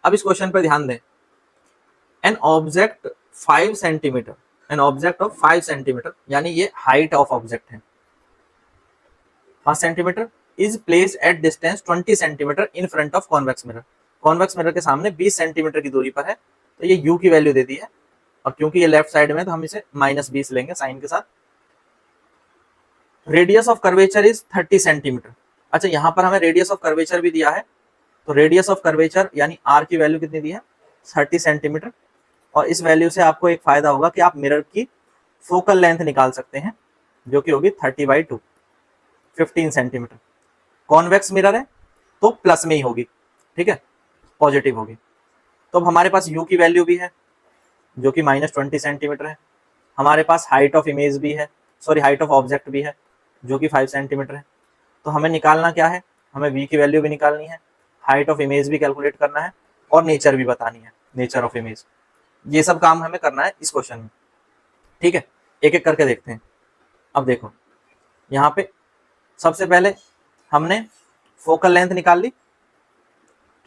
अब इस क्वेश्चन पर ध्यान दें, an object 5 centimetre, an object of 5 centimetre, यानी ये हाइट ऑफ ऑब्जेक्ट है 5 centimetre, is place at distance 20 centimetre in front of convex mirror. Convex mirror के सामने 20 सेंटीमीटर की दूरी पर है, तो ये u की वैल्यू दे दी है, और क्योंकि ये लेफ्ट साइड में तो हम इसे -20 लेंगे साइन के साथ। Radius of curvature is 30 centimetre. अच्छा, यहाँ पर हमें रेडियस ऑफ कर्वेचर भी दिया है, तो रेडियस ऑफ कर्वेचर यानी r की वैल्यू कितनी दी है 30 सेंटीमीटर, और इस वैल्यू से आपको एक फायदा होगा कि आप मिरर की फोकल लेंथ निकाल सकते हैं, जो कि होगी 30/2, 15 सेंटीमीटर। कॉन्वेक्स मिरर है तो प्लस में ही होगी, ठीक है, पॉजिटिव होगी। तो अब हमारे पास u की वैल्यू भी है जो कि -20 सेंटीमीटर है, हमारे पास हाइट ऑफ इमेज भी है, सॉरी हाइट ऑफ ऑब्जेक्ट भी है जो कि 5 सेंटीमीटर है। तो हमें निकालना क्या है, हमें v की वैल्यू भी निकालनी है, हाइट ऑफ इमेज भी कैलकुलेट करना है, और नेचर भी बतानी है, नेचर ऑफ इमेज। ये सब काम हमें करना है इस क्वेश्चन में, ठीक है। एक एक करके देखते हैं। अब देखो, यहाँ पे सबसे पहले हमने फोकल लेंथ निकाल ली,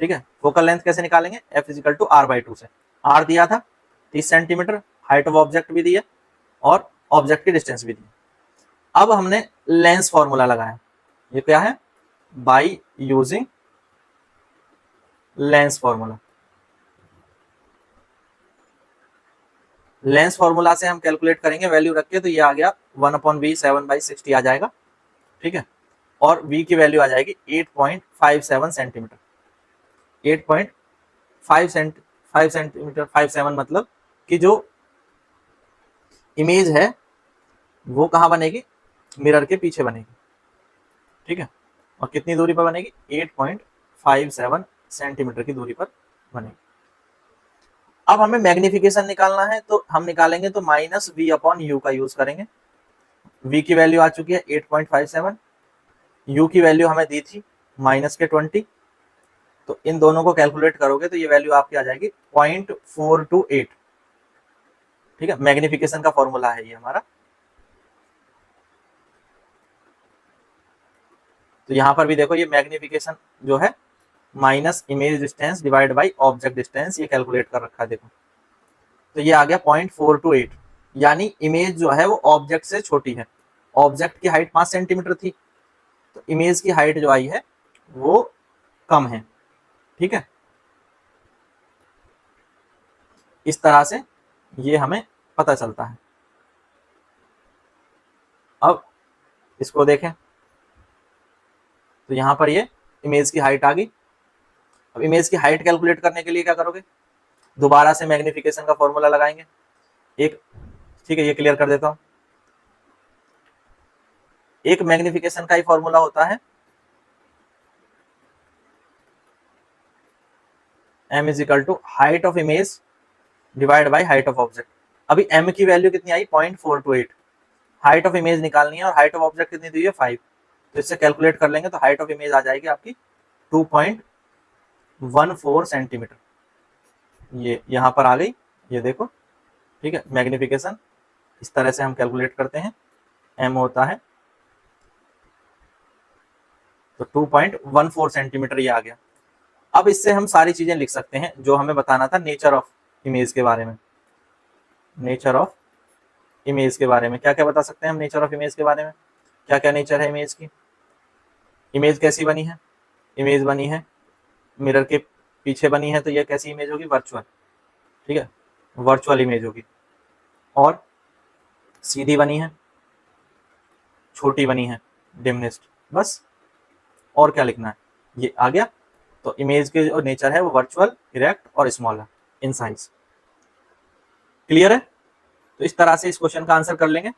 ठीक है। फोकल लेंथ कैसे निकालेंगे, f = r/2 से। r दिया था 30 सेंटीमीटर, हाइट ऑफ ऑब्जेक्ट भी दिया और ऑब्जेक्ट की डिस्टेंस भी दी। अब हमने लेंस फॉर्मूला लगाया, ये क्या है, by using lens formula. Lens formula से हम कैलकुलेट करेंगे वैल्यू रख के, तो ये आ गया 1/v 7/60 आ जाएगा, ठीक है। और v की वैल्यू आ जाएगी 8.57 सेंटीमीटर। 8.5 सेंटीमीटर 57 मतलब कि जो इमेज है वो कहाँ बनेगी, मिरर के पीछे बनेगी, ठीक है। और कितनी दूरी पर बनेगी, 8.57 सेंटीमीटर की दूरी पर बनेगी। अब हमें मैग्निफिकेशन निकालना है, तो हम निकालेंगे तो -v/u का यूज करेंगे। v की वैल्यू आ चुकी है 8.57, u की वैल्यू हमें दी थी -20, तो इन दोनों को कैलकुलेट करोगे तो ये वैल्यू आपकी आ जाएगी 0.428, ठीक है। मैग्निफिकेशन का फॉर्मूला है ये हमारा। तो यहाँ पर भी देखो, ये मैग्निफिकेशन जो है minus image distance divide by object distance, ये कैलकुलेट कर रखा है देखो। तो ये आ गया 0.428, यानी इमेज जो है वो ऑब्जेक्ट से छोटी है। ऑब्जेक्ट की हाइट 5 सेंटीमीटर थी, तो इमेज की हाइट जो आई है वो कम है, ठीक है। इस तरह से ये हमें पता चलता है। अब इसको देखें, तो यहाँ पर ये इमेज की हाइट आ गई। अब इमेज की हाइट कैलकुलेट करने के लिए क्या करोगे, दोबारा से मैग्निफिकेशन का फॉर्मूला लगाएंगे एक, ठीक है। ये क्लियर कर देता हूं, एक मैग्निफिकेशन का ही फॉर्मूला होता है m = height of image divide by height of object. अभी m की वैल्यू कितनी आई 0.428, हाइट ऑफ इमेज निकालनी है और हाइट ऑफ ऑब्जेक्ट कितनी दी है 5, तो इससे कैलकुलेट कर लेंगे तो हाइट ऑफ इमेज आ जाएगी आपकी 2.14 सेंटीमीटर। ये यहाँ पर आ गई, ये देखो, ठीक है। मैग्निफिकेशन इस तरह से हम कैलकुलेट करते हैं, m होता है तो 2.14 सेंटीमीटर, ये आ गया। अब इससे हम सारी चीजें लिख सकते हैं जो हमें बताना था नेचर ऑफ इमेज के बारे में। नेचर ऑफ इमेज के बारे में क्या क्या बता सकते हैं हम, नेचर ऑफ इमेज के बारे में क्या क्या नेचर है इमेज की। इमेज कैसी बनी है, इमेज बनी है मिरर के पीछे बनी है, तो ये कैसी इमेज होगी, वर्चुअल, ठीक है, वर्चुअल इमेज होगी। और सीधी बनी है, छोटी बनी है, डिमनेस्ट, बस। और क्या लिखना है, ये आ गया। तो इमेज के जो नेचर है वो वर्चुअल, इरेक्ट और स्मॉल है इन साइज। क्लियर है, तो इस तरह से इस क्वेश्चन का आंसर कर लेंगे।